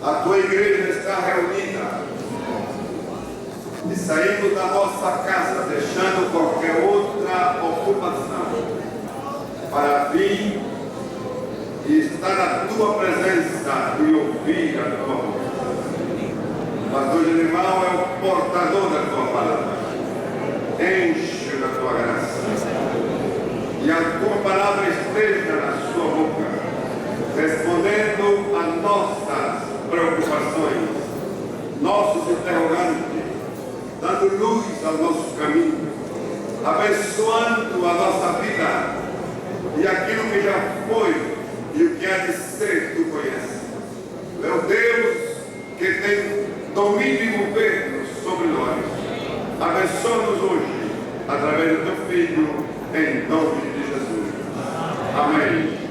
A tua igreja está reunida. E saímos da nossa casa, deixando qualquer outra ocupação, para vir e estar na tua presença e ouvir a tua voz. O pastor Genival é o portador da tua palavra. Enche da tua graça. E a tua palavra esteja na sua boca, respondendo a nossas preocupações, nossos interrogantes, dando luz ao nosso caminho, abençoando a nossa vida e aquilo que já foi e o que há de ser, tu conheces. Meu Deus, que tem domínio e governo sobre nós, abençoa-nos hoje, através do teu Filho, em nome de Jesus. Amém.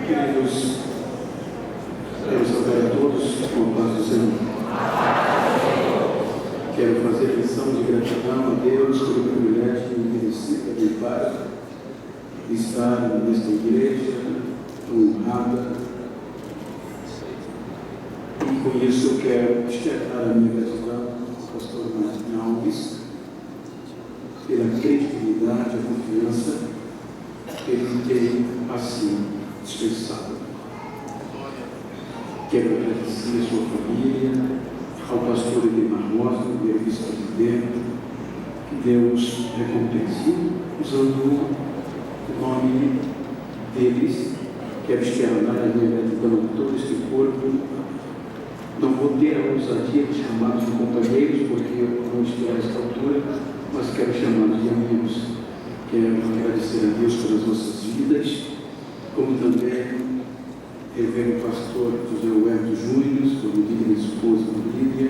Queridos, quero saudar a todos com a paz do Senhor. Quero fazer lição de gratidão a Deus pelo privilégio merecido do Pai de estar nesta igreja honrada. E com isso eu quero externar a minha gratidão ao pastor Martin Alves pela credibilidade e a confiança que ele tem assim dispensado. Quero agradecer a sua família, ao pastor Edemar Rosa, meu vice-presidente, que Deus recompense, usando o nome deles. Quero externar a minha gratidão a todo este corpo. Não vou ter a ousadia de chamá-los de companheiros, porque eu não estou a esta altura, mas quero chamá-los de amigos. Quero agradecer a Deus pelas nossas vidas, como também rever o pastor José Huerto Júnior, como digna esposa Lídia,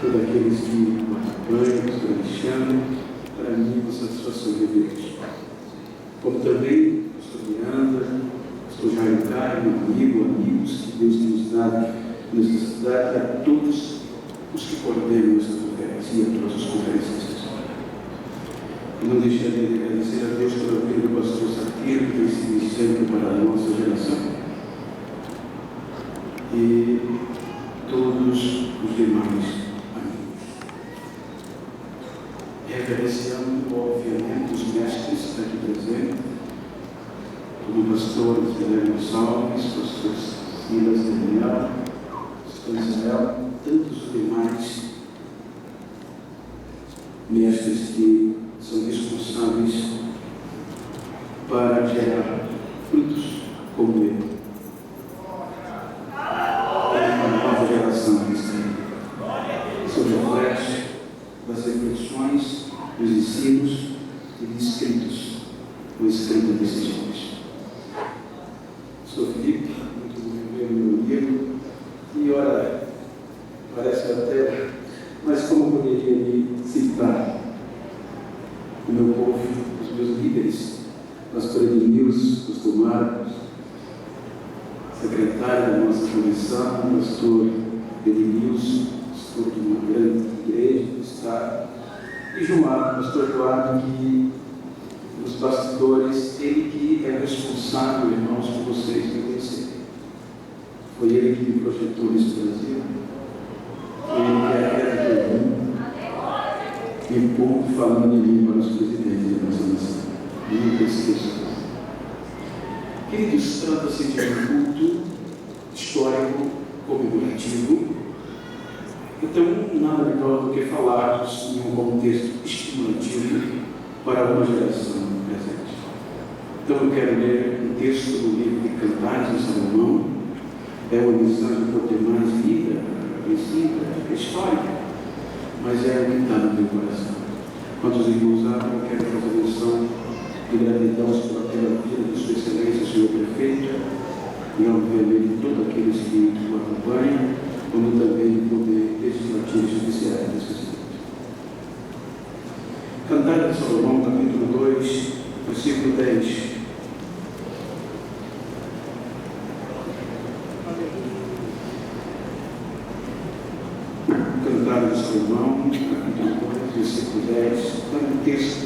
todos aqueles que o acompanham, o pastor Alexandre, para mim é uma satisfação revê-los. Como também o pastor Miranda, o pastor Jair Caio, amigos que Deus tem nos dado nesta cidade, a todos os que coordenam esta conferência e a todas as conferências. Não deixaria de agradecer a Deus pela vida do pastor Sarqueiro, que tem sido exemplo para a nossa geração. E todos os demais amigos. Reverenciando, obviamente, os mestres aqui presentes, como o pastor Guilherme Gonçalves, pastor Silas Daniel, pastor Israel, tantos os demais mestres que são responsáveis para gerar frutos como ele. Uma nova geração cristã. São reflexos das reflexões, dos ensinos e dos escritos, o escrito desses homens. Sou Felipe, muito bom ver meu amigo, e ora, parece até, mas como poderia me citar o meu povo, os meus líderes, pastor Edmilson, pastor Marcos, secretário da nossa comissão, pastor Edmilson, pastor de uma grande igreja do estado, e João, pastor Eduardo, que nos bastidores, ele que é responsável, irmãos, por vocês me conhecerem. Foi ele que me projetou nesse Brasil, foi ele que é a queda de mim, e pouco falando de mim para os presidentes da nossa nação. Nunca esqueço. Queridos, trata-se de um culto histórico, comemorativo. Então, nada melhor do que falarmos em um contexto estimulativo para uma geração presente. Então, eu quero ler um texto do livro de Cantares de Salomão. É uma mensagem por demais vida, conhecida, histórica, mas é o que está no meu coração. Quantos irmãos há, eu quero fazer menção de gratidão pela vida de Sua Excelência, Senhor Prefeito, e obviamente todos aqueles que o acompanham, como também o poder legislativo judiciário dessa cidade. Cantares de Salomão, capítulo 2, versículo 10. Cantares de Salomão, capítulo 2, versículo 10, é um texto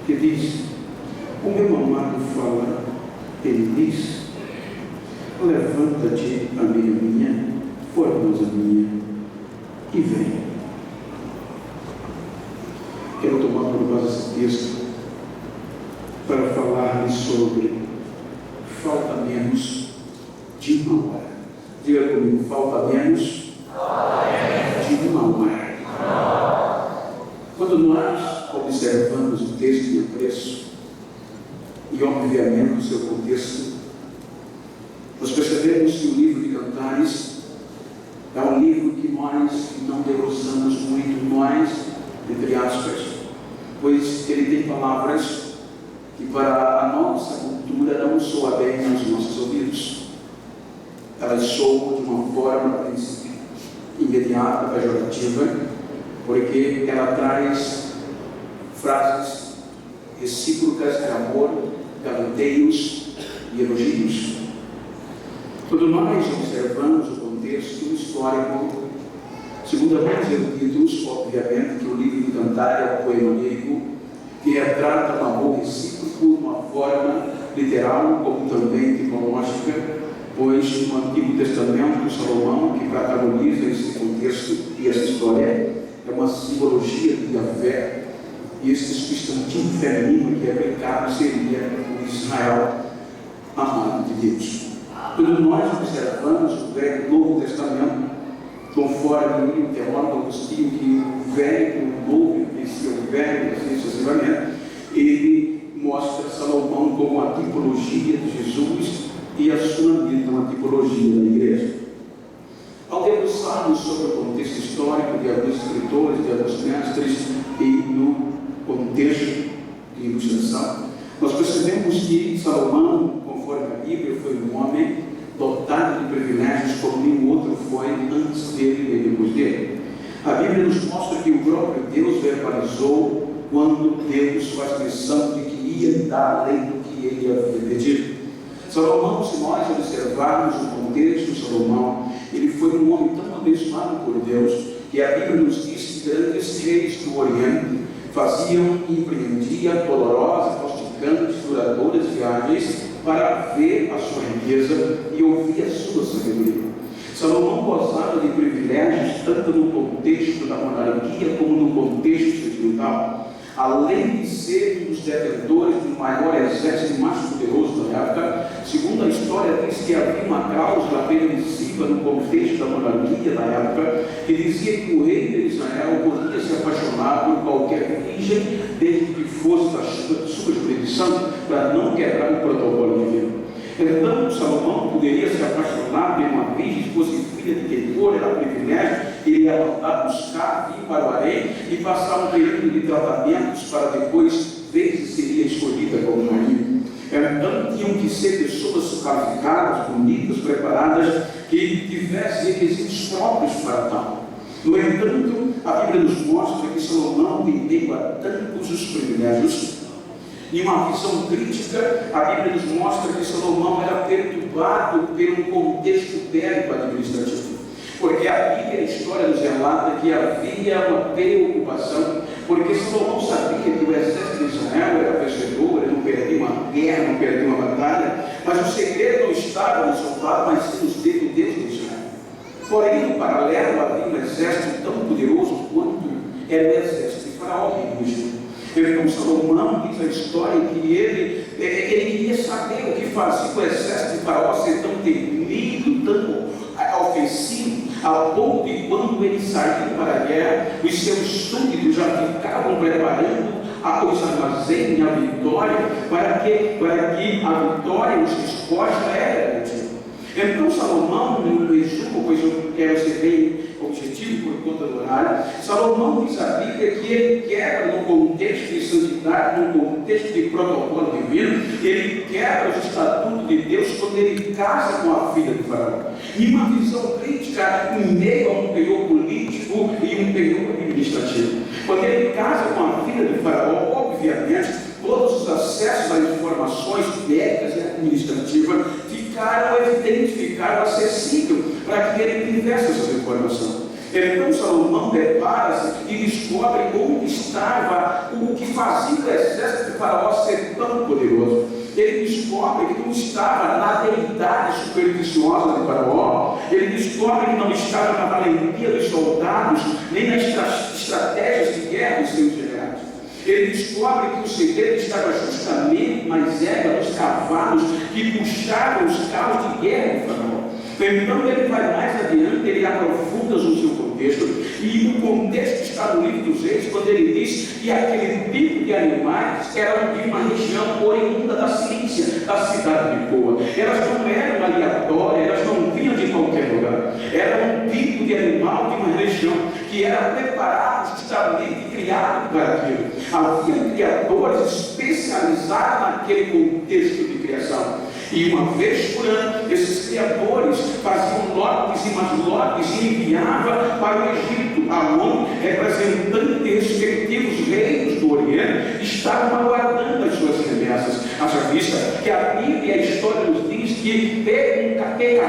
que diz: O meu amado fala, ele diz: levanta-te, amiga minha, formosa minha, e vem. Quero tomar por base esse texto para falar-lhe sobre falta menos de uma hora. Diga comigo, falta menos de uma hora. Quando nós observamos o texto de preço e obviamente o seu contexto, nós percebemos que o livro de Cantares é um livro que nós não debruçamos muito, nós, entre aspas, pois ele tem palavras que para a nossa cultura não soa bem aos nossos ouvidos. Elas soam de uma forma imediata, pejorativa, porque ela traz frases recíprocas de amor, galanteios e elogios. Quando nós observamos o contexto histórico, segundo alguns eruditos, obviamente que o livro de Cantares é um poema grego que retrata um amor recíproco de uma forma literal, como também tipológica, pois no Antigo Testamento de Salomão, que protagoniza esse contexto e essa história, é uma simbologia de Yahvé, e esse substantivo feminino que é aplicado seria o Israel amado de Deus. Quando nós observamos o Velho e o Novo Testamento, conforme o teólogo Agostinho, que o Velho e o Novo influenciam o Velho, assim sucessivamente, ele mostra Salomão como a tipologia de Jesus e a sunamita, uma tipologia da igreja. Ao debruçarmos sobre o contexto histórico de alguns escritores, de alguns mestres e no contexto de ilustração, nós percebemos que Salomão, conforme a Bíblia, foi um homem dotado de privilégios como nenhum outro foi antes dele e depois dele. A Bíblia nos mostra que o próprio Deus verbalizou quando Deus faz menção de que ia dar além do que ele havia pedido. Salomão, se nós observarmos o contexto de Salomão, ele foi um homem tão abençoado por Deus que a Bíblia nos diz que grandes reis do Oriente faziam e empreendiam dolorosas, castigantes, duradouras viagens para ver a sua riqueza e ouvir a sua sabedoria. Salomão gozava de privilégios tanto no contexto da monarquia como no contexto sentimental. Além de ser um dos detentores do maior exército mais poderoso da época, segundo a história, diz que havia uma cláusula permissiva no contexto da monarquia da época, que dizia que o rei de Israel podia se apaixonar por qualquer virgem, desde que fosse da sua jurisdição, para não quebrar o protocolo divino. Então, Salomão poderia se apaixonar por uma virgem, se fosse filha de quem for, era privilégio, ele ia mandar buscar, vir para o harém e passar um período de tratamentos para depois ver se seria escolhida como marido. Então, tinham que ser pessoas qualificadas, bonitas, preparadas, que tivessem requisitos próprios para tal. No entanto, a Bíblia nos mostra que Salomão, em meio a tantos os privilégios, em uma visão crítica, a Bíblia nos mostra que Salomão era perturbado pelo contexto bélico administrativo. Porque a Bíblia e a história nos relata que havia uma preocupação, porque Salomão sabia que o exército de Israel era vencedor, ele não perdia uma guerra, não perdia uma batalha, mas o segredo não estava no soldado, mas sim nos dedos do Deus de Israel. Porém, no paralelo, havia um exército tão poderoso quanto era o exército de Faraó, que Egito. Então Salomão diz a história que ele queria saber o que fazia o exército de Faraó ser tão temido, tão ofensivo, ao ponto de quando ele saiu para a guerra, os seus súditos já ficavam preparando os armazéns, a vitória, para que a vitória, os respostas era garantida. Então Salomão, no resumo, pois eu quero ser bem objetivo por conta do horário, Salomão diz a Bíblia que ele quebra no contexto de santidade, no contexto de protocolo divino, ele quebra os estatutos de Deus quando ele casa com a filha de Faraó. E uma visão crítica em meio a um penhor político e um penhor administrativo. Quando ele casa com a filha de Faraó, obviamente, todos os acessos às informações bélicas e administrativas ficaram evidentes, ficaram acessíveis para que ele tivesse essa informação. Então Salomão depara-se e descobre onde estava o que fazia o exército de Faraó ser tão Todo-Poderoso. Ele descobre que não estava na deidade supersticiosa de Faraó, ele descobre que não estava na valentia dos soldados, nem nas estratégias de guerra dos seus generais. Ele descobre que o segredo estava justamente nas éguas dos cavalos que puxavam os carros de guerra de Faraó. Então ele vai mais adiante, ele aprofunda no seu contexto, e o contexto está no livro dos Reis, quando ele diz que aquele tipo de animais eram de uma região oriunda da Cilícia, da cidade de Boa. Elas não eram aleatórias, elas não vinham de qualquer lugar. Era um tipo de animal de uma região que era preparado, justamente criado para aquilo. Havia criadores especializados naquele contexto de criação. E uma vez por ano, esses criadores faziam lotes e mais lotes e enviavam para o Egito, aonde representantes de respectivos reinos do Oriente estavam aguardando as suas remessas. Haja vista que a Bíblia e a história nos diz que ter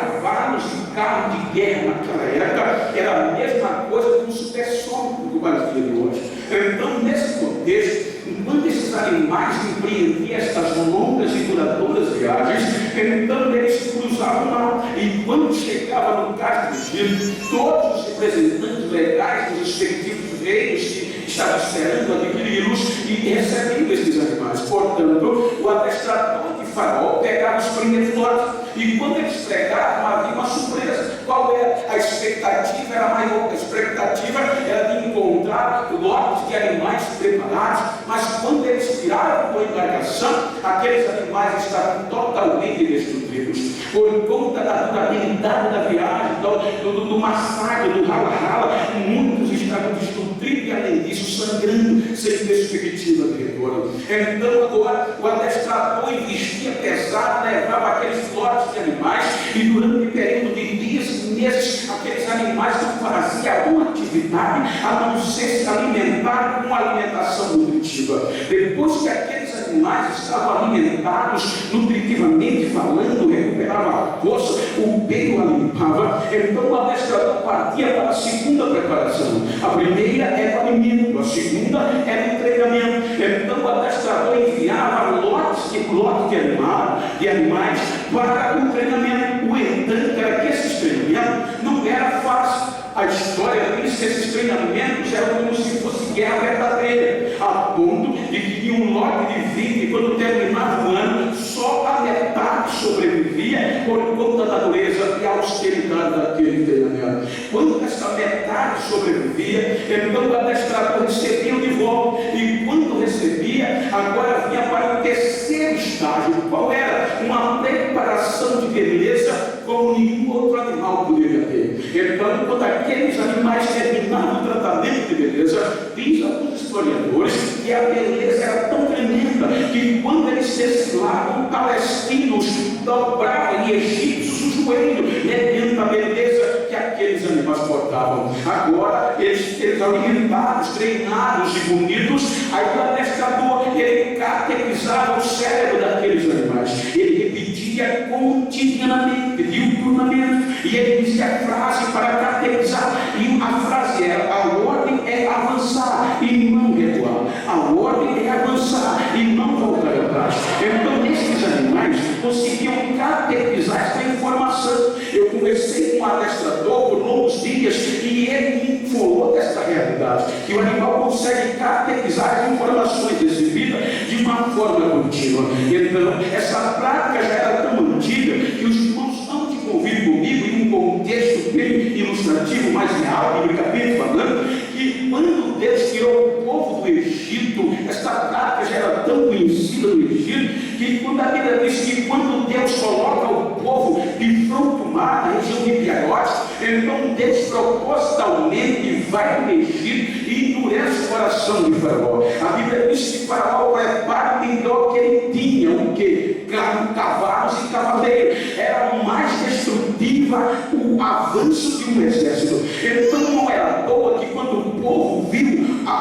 cavalos e carros de guerra naquela época era a mesma coisa que um supersônico do Brasil de hoje. Então, nesse contexto, enquanto esses animais empreendiam estas longas e duradouras viagens, então eles cruzavam o mar. E quando chegava no caso do Egito, todos os representantes legais dos respectivos reinos que estavam esperando adquiri-los e recebiam esses animais. Portanto, o adestrador de Faraó pegava os primeiros lotes, e quando eles pegavam, havia uma surpresa. Qual era? A expectativa era maior. A expectativa era de encontrar lotes de animais preparados, mas quando eles tiraram da embarcação, aqueles animais estavam totalmente destruídos por conta da durabilidade da viagem, do massacre, do rala-rala. Muitos estavam destruídos e, além disso, sangrando, sem perspectiva de retorno. Então, agora, o adestrador investia pesado, levava aqueles lotes de animais, e durante um período de dias e meses, aqueles animais não faziam alguma atividade a não ser se alimentar com alimentação nutritiva. Depois que aqueles animais estavam alimentados, nutritivamente falando, recuperavam a força, o pelo a limpava, então o adestrador partia para a segunda preparação. A primeira era o alimento, a segunda era o treinamento. Então o adestrador enviava lotes de animais para o treinamento. O entanto era que esses treinamentos não era fácil. A história diz que esses treinamentos eram como se fosse guerra verdadeira, a ponto de que um lote de 20, quando terminava o ano, só a metade sobrevivia por conta da dureza e austeridade daquele treinamento. Quando essa metade sobrevivia, então o adestrador recebia de volta, e quando recebia, agora vinha para o terceiro estágio. Qual era? Uma preparação de beleza como nenhum outro animal poderia ter. Então, quando aqueles animais terminavam o tratamento de beleza, diz alguns historiadores que a beleza era tão tremenda que quando eles desfilavam, palestinos dobravam e egípcios o joelho, mediante a beleza que aqueles animais portavam. Agora, eles alimentados, treinados e bonitos, aí o adestrador, ele catequizava o cérebro daqueles animais. Ele repetia cotidianamente, diuturnamente, e ele dizia a frase para catequizar, e a frase era: a ordem é avançar e não recuar. A ordem é avançar e não voltar atrás. Então, esses animais conseguiam catequizar essa informação. Eu conversei com um adestrador por longos dias e ele me falou dessa realidade, que o animal consegue catequizar as informações recebidas de uma forma contínua. Então, essa prática já era tão antiga que os irmãos não te convidam comigo em um contexto bem ilustrativo, mais real, biblicamente falando, que quando Deus tirou o povo do Egito, essa prática já era tão conhecida no Egito, que quando a Bíblia diz que quando Deus coloca o povo de fronte ao mar, na região de Piarote, então Deus propositalmente vai no Egito e endurece o coração de Faraó. A Bíblia diz que Faraó prepara o melhor que ele tinha, o que? Cavalos e cavaleiros. Era mais destrutiva o avanço de um exército. Então não era à toa que quando o povo viu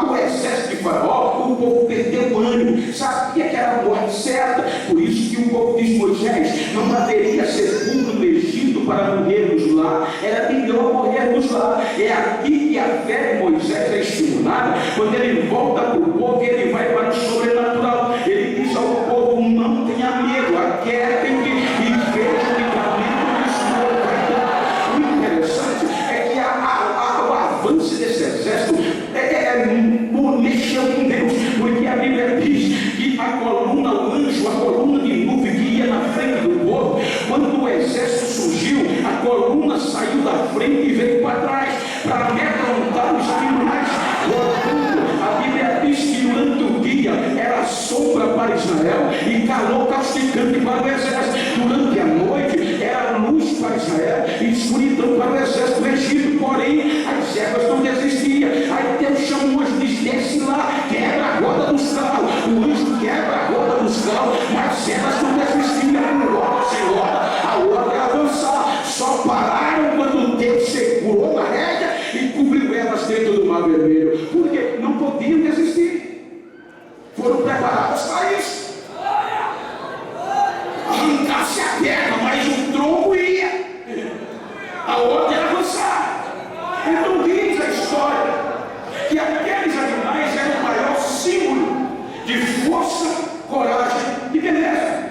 o exército de Faraó, o povo perdeu o ânimo, sabia que era a morte certa. Por isso que o povo diz: Moisés, não haveria sepulcro no Egito para morrermos lá, era melhor morrermos lá. É aqui que a fé de Moisés é estimulada. Quando ele volta para o povo, ele vai para o sobrenatural. Ele diz ao povo: diz que a coluna, o anjo, a coluna de nuvem que ia na frente do povo, quando o exército surgiu, a coluna saiu da frente e veio para trás, para amedrontar os animais. Portanto, a Bíblia diz que durante o dia era sombra para Israel e calor causticante para o exército. Durante a noite era luz para Israel e escuridão para o exército do Egito. Porém, as ervas não desistiam. Aí Deus chamou os diz: desce lá, quebra a roda dos carros. O anjo quebra a roda dos carros, mas elas não desistiam. Roda sem roda, a hora é avançar. Só pararam quando Deus segurou a rédea e cobriu elas dentro do Mar Vermelho, porque não podiam desistir. Foram preparados para isso. Arrancar-se a perna, mas o tronco ia. A outra era avançar. Então diz a história que aqueles animais eram o maior símbolo de força, coragem e beleza.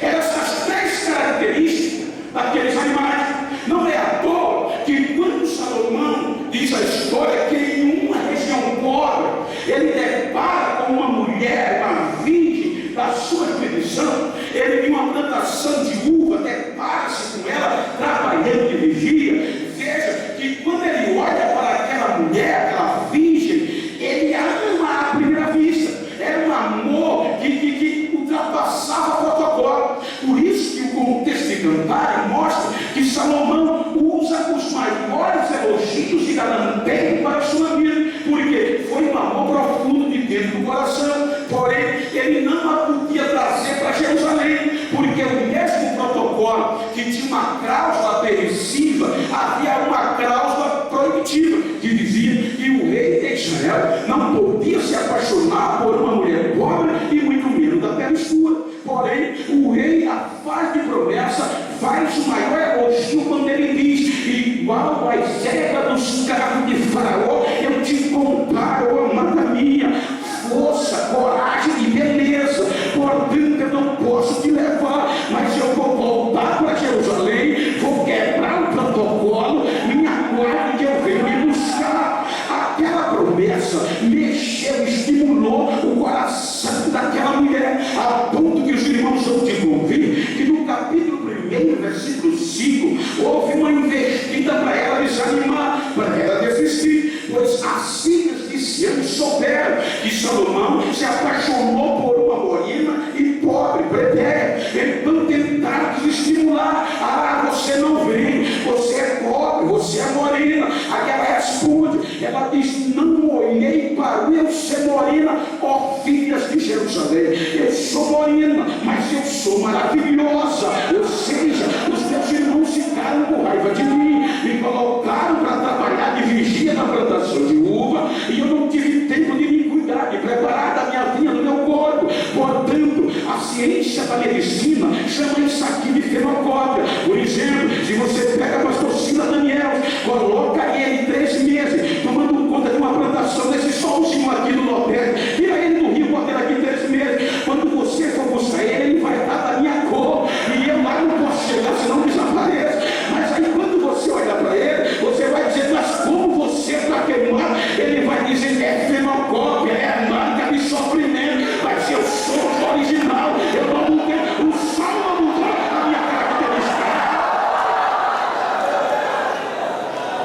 Eram essas três características daqueles animais. Não é à toa que quando Salomão diz a história que em uma região pobre ele depara com uma mulher, uma virgem da sua expedição, ele viu uma plantação de uva, depara-se com ela trabalhando de vigia. Veja que quando ele olha para aquela mulher, aquela virgem, ele ama à primeira vista. Era um amor que ultrapassava o protocolo. Por isso que o contexto de Cantares mostra que Salomão usa os maiores elogios e galanteio para sua vida, porque foi um amor profundo de dentro do coração. Porém, ele não a podia trazer para Jerusalém, porque o mesmo protocolo que tinha uma cláusula permissiva, havia uma cláusula proibitiva, que dizia que o rei de Israel não podia se apaixonar por uma mulher pobre e muito menos da pele escura. Porém, o rei faz de promessa, faz o maior elogio quando ele diz: igual às ervas dos carros de Faraó, eu te comparo, amada minha, força, coragem e beleza. Portanto, eu não posso te levar, mas eu vou voltar para Jerusalém, vou quebrar o protocolo, me aguarde que eu venho me buscar. Aquela promessa mexeu, estimulou o coração daquela mulher, a ponto que os irmãos vão te convir que no capítulo 1, versículo 5, houve uma investida para ela desanimar, para ela desistir, pois as filhas de Sião souberam que Salomão se apaixonou por uma morena e pobre, plebeia. Então tentaram desestimular: ah, você não vem, você é pobre, você é morena. Aí ela responde, ela diz: não olhei para eu ser morena, ó filhas de Jerusalém. Eu sou morena, mas eu sou maravilhosa. Ou seja, os meus irmãos ficaram com raiva de mim, me colocaram para trabalhar de vigia na plantação de uva, e eu não tive tempo de me cuidar, de preparar da minha vinha, do meu corpo. Portanto, a ciência da medicina chama isso aqui de fenocópia. Por exemplo, se você pega o pastor Silas Daniel, coloca ele 3 meses tomando conta de uma plantação desse solzinho aqui do Nordeste, tira ele do rio, bota ele aqui 3 meses. Quando você for buscar ele vai estar da minha cor, e eu lá não posso chegar, senão desaparece. Mas aí quando você olhar para ele, você vai dizer: mas como você está queimado? Ele vai dizer: é fenocópia, é marca de sofrimento. Mas eu sou original, eu não mudei, o sol não mudou a minha característica.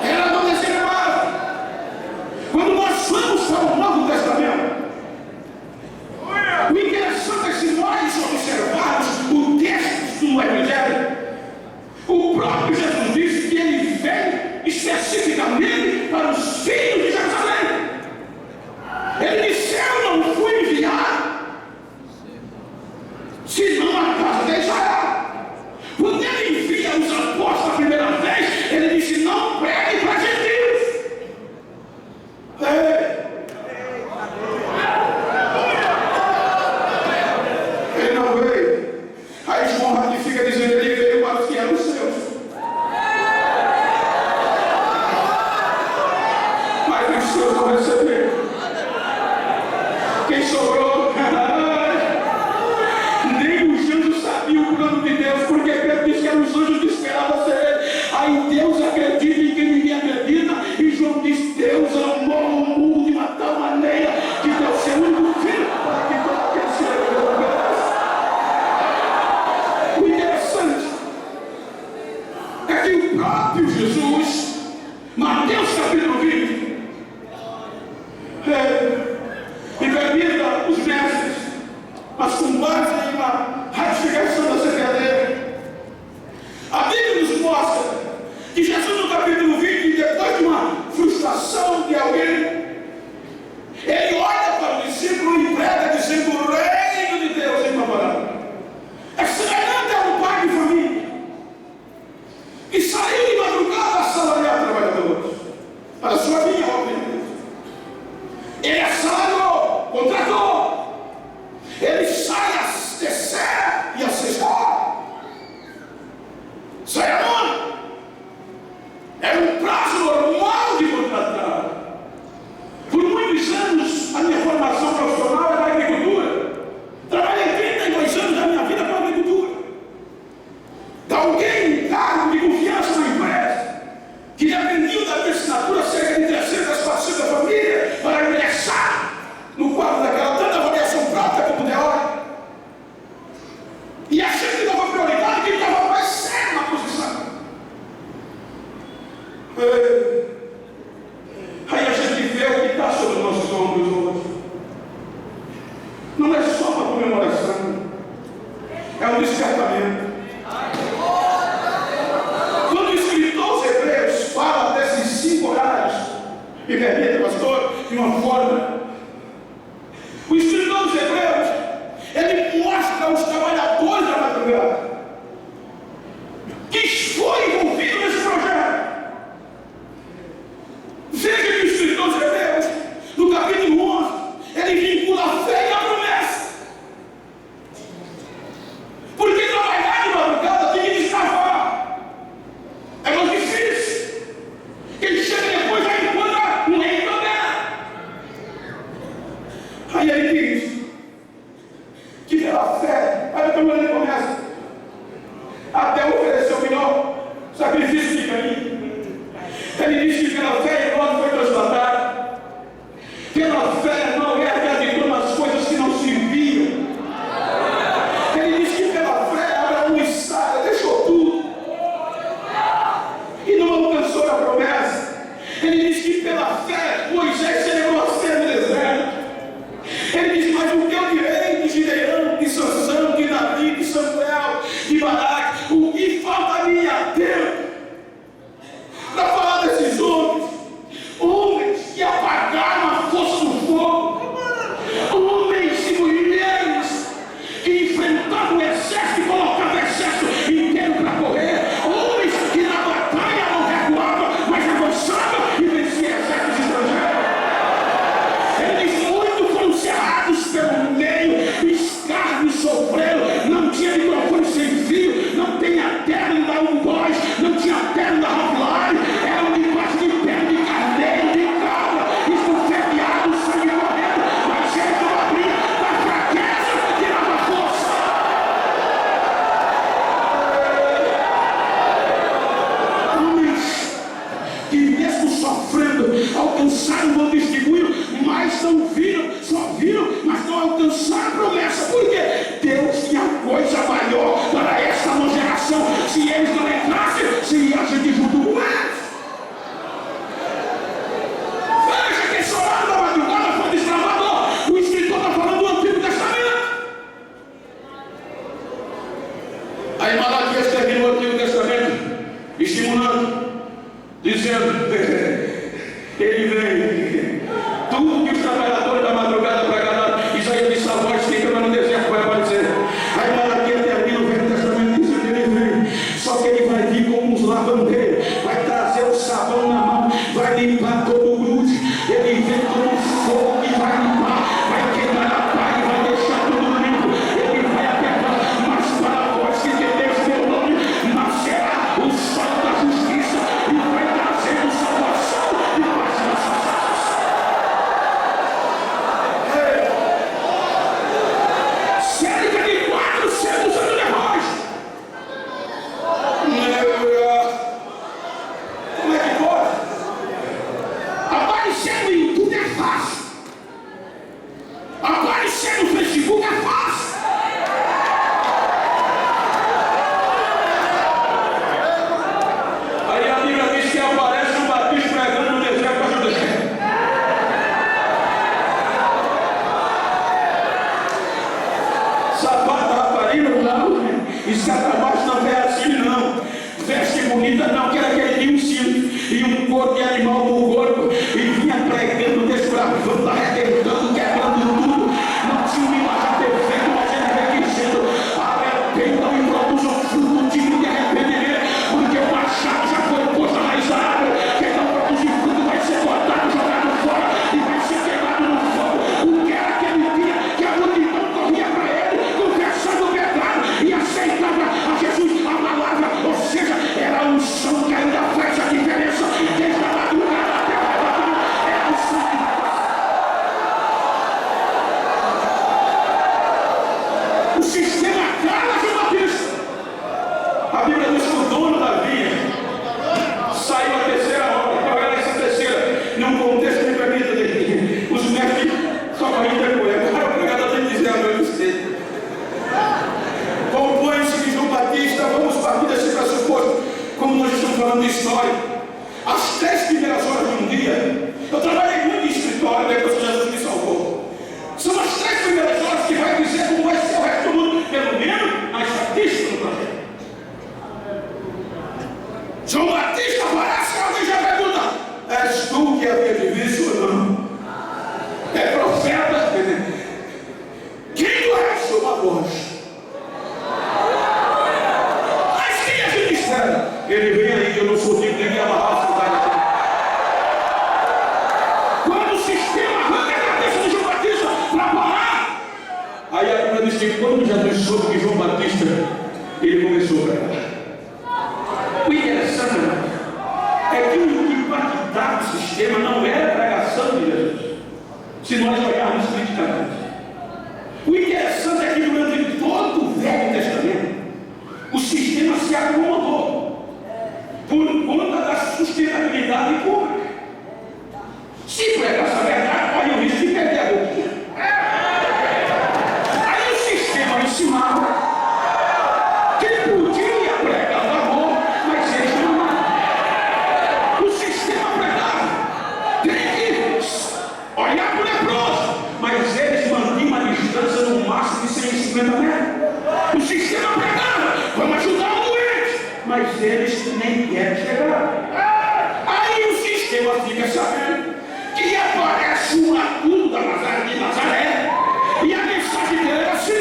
Ela não desanimava. Quando nós vamos para o Novo Testamento, o interessante é se nós observarmos o texto do Evangelho, o próprio Jesus disse que ele veio especificamente para os filhos de Jerusalém. Ele disse: eu não fui enviado senão a casa de Israel. Quando ele envia os apóstolos a primeira vez, ele disse: não pregue para gentios. mas com base em uma ratificação da CPD. A Bíblia nos mostra que Jesus, no capítulo 20, depois de uma frustração de alguém, ele olha para o discípulo e prega dizendo: o reino de Deus em uma palavra é semelhante a um pai de família que saiu de madrugada a salariar trabalhadores para a sua vinha, obviamente. Ele assalariou, contratou, ele sai a terceira e a sexta, sai a nona. Era um prazo normal de contratar. Por muitos anos, a minha formação profissional era agricultura. Trabalhei 32 anos da minha vida com agricultura. De alguém, cargo de confiança na empresa, que dependiam da minha assinatura cerca de 300, 400 famílias para ingressar no quadro daquela tanta avaliação prática como teórica. E a gente dava prioridade que estava mais sério na posição. Aí a gente vê o que está sobre os nossos ombros hoje. Não é só uma comemoração, é um despertamento. Quando o escritor aos Hebreus fala desses 5 horários, me permita, pastor, de uma forma, o escritor aos Hebreus, ele mostra os trabalhadores da madrugada que foi envolvido nesse projeto. Veja que o escritor aos Hebreus, no capítulo 11, ele vincula a fé e a promessa. Porque trabalhar de madrugada tem que descavar. É mais difícil. Quem chega depois já encontra um rei também. Aí ele diz que pela fé, olha como ele começa, até oferecer o melhor sacrifício de Caim. Ele diz que pela fé Enó foi transplantado. Pela fé não é acreditou nas coisas que não se viam. Ele diz que pela fé Abraão e Sara deixou tudo e não alcançou a promessa. Ele diz que pela fé Moisés celebrou a cena no deserto. Ele diz: mas o que eu direi de Gideão, de Sansão, de Davi, de Samuel, de Baraque? O que faltaria tempo para falar desses homens que apagaram a força do fogo, homens e mulheres que enfrentavam o exército e colocavam o exército inteiro para correr, homens que na batalha não recuavam, mas avançavam e venciam exércitos estrangeiros. Eles muitos foram cerrados pelo meio, escravos sofreram, não tinha microfone sem fio, não tinha terno da voz, não tinha terno da Hotline, era um debaixo de perna de carneiro, de cabra, esbofeteado, sangue correndo, mas ele não abria da fraqueza, tirava força. Homens que mesmo sofrendo alcançaram o bom testemunho, mas não viram, só viram, mas não alcançaram a promessa. Por quê? Deus tinha coisa maior para essa nova geração. Se eles não entrassem, seria a gente junto com eles. Veja que esse horário da madrugada foi destravador. O escritor está falando do Antigo Testamento. Aí Malaquias terminou o Antigo Testamento estimulando, dizendo: ele vem. Tudo que os trabalhadores da madrugada pregaram, Isaías disse: a voz que clama no deserto vai aparecer. Aí Malaquias termina o Velho Testamento dizendo: ele vem. Só que ele vai vir como uns lavandeiros, vai trazer o sabão na mão, vai limpar todo o grude. Ele vem como um fogo que vai limpar, vai queimar a palha e vai deixar tudo limpo. Ele vai apertar, mas para a voz que tem esse meu nome, nascerá o sol da justiça e vai trazer o salvação. Sapato rapariga, não. Escarabaixo não é assim, não. Veste bonita, não. Que era aquele dia um cinto e um corpo de animal no corpo. E vinha pregando, desbravando, arrebentando, quebrando tudo. Não tinha uma imagem perfeita, mas ele requisito. Arrependa e produz um fruto digno de arrependimento. Porque o machado já foi posto na raiz da árvore. Quem não produzir fruto vai ser cortado, jogado fora e vai ser queimado no fogo. O que era aquele dia que a multidão corria para ele, confessando o pecado e aceitava a Jesus, a palavra, ou seja, era um som que ainda faz a diferença desde a madrugada até o retorno. Era um som que o sistema cala de Batista. A Bíblia diz que o dono da vinha saiu a terceira hora. Qual era essa terceira? Num contexto de permita dele. Os mestres só corriam com ele. Agora o pregador tem que dizer a meu você. Compõe-se de João Batista, vamos partir desse pressuposto, como nós estamos falando de história. As 3 primeiras horas de um dia, eu trabalhei muito em escritório, depois que Jesus me salvou. São as 3 primeiras horas que vai dizer como vai ser o resto do mundo, pelo menos na estatística do projeto. João Batista aparece, alguém já pergunta: és tu que havia de vir ou não? É profeta? Quem tu és? Uma voz. Mas quem é que ministério? Ele vem aí, eu não sou digno de amarrar a cidade aqui. Quando o sistema arranca a cabeça de João Batista para parar, aí a Bíblia diz que quando Jesus soube que João Batista, ele começou a pregar. O interessante é que o que impactava o sistema não era a pregação de Jesus, se nós olharmos criticamente. O interessante é que durante todo o Velho Testamento, o sistema se acomodou por conta da sustentabilidade pública. Se pregasse a verdade, corre o risco de perder a boquinha. Aí o sistema ensinava que podia pregar o amor, mas eles não amavam. O sistema pregava: tem que olhar para o leproso, mas eles mantinham uma distância no máximo de 150 metros. O sistema pregava: vamos ajudar o doente, mas eles nem querem chegar. Aí o sistema fica sabendo que aparece um adulto de Nazaré, e a mensagem dele era assim: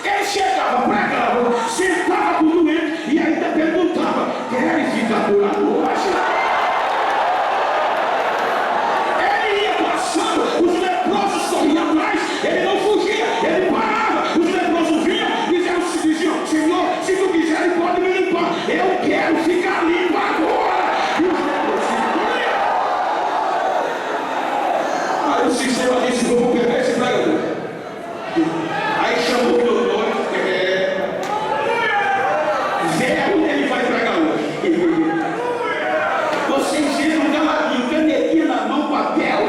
ele chegava, pregava, sentava com o doente e ainda perguntava: queres ficar curado hoje? Ele ia passando, os leprosos corriam atrás, ele não fugia, ele parava, os leprosos vinham, diziam: Senhor, se tu quiser, ele pode me limpar, eu quero ficar limpo agora. E os leprosos vinham. Aí o sistema disse: vamos pegar esse pregador. Aí chamou o doutor, vê onde ele vai pregar hoje. Vocês viram caladinho, canetinha na mão, papel.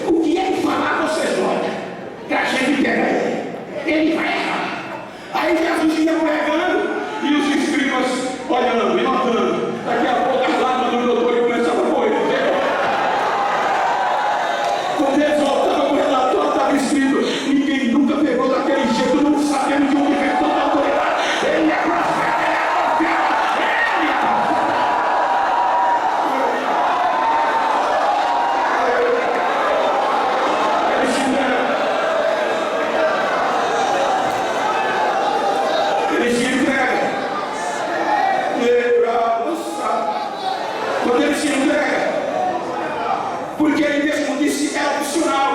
O que ele falar, vocês olham, que a gente pega ele. Ele vai errar. Aí Jesus ia pregando e os escribas olhando e notando. Daqui a pouco as lágrimas do doutor e começava a correr. Quando eles voltavam, o relatório estava escrito: ninguém nunca pegou daquele jeito, não sabemos de onde vem toda a autoridade. Ele é profeta, ele é profeta, ele é profeta. Ele se entrega. Quando ele se entrega, porque ele mesmo disse: é opcional.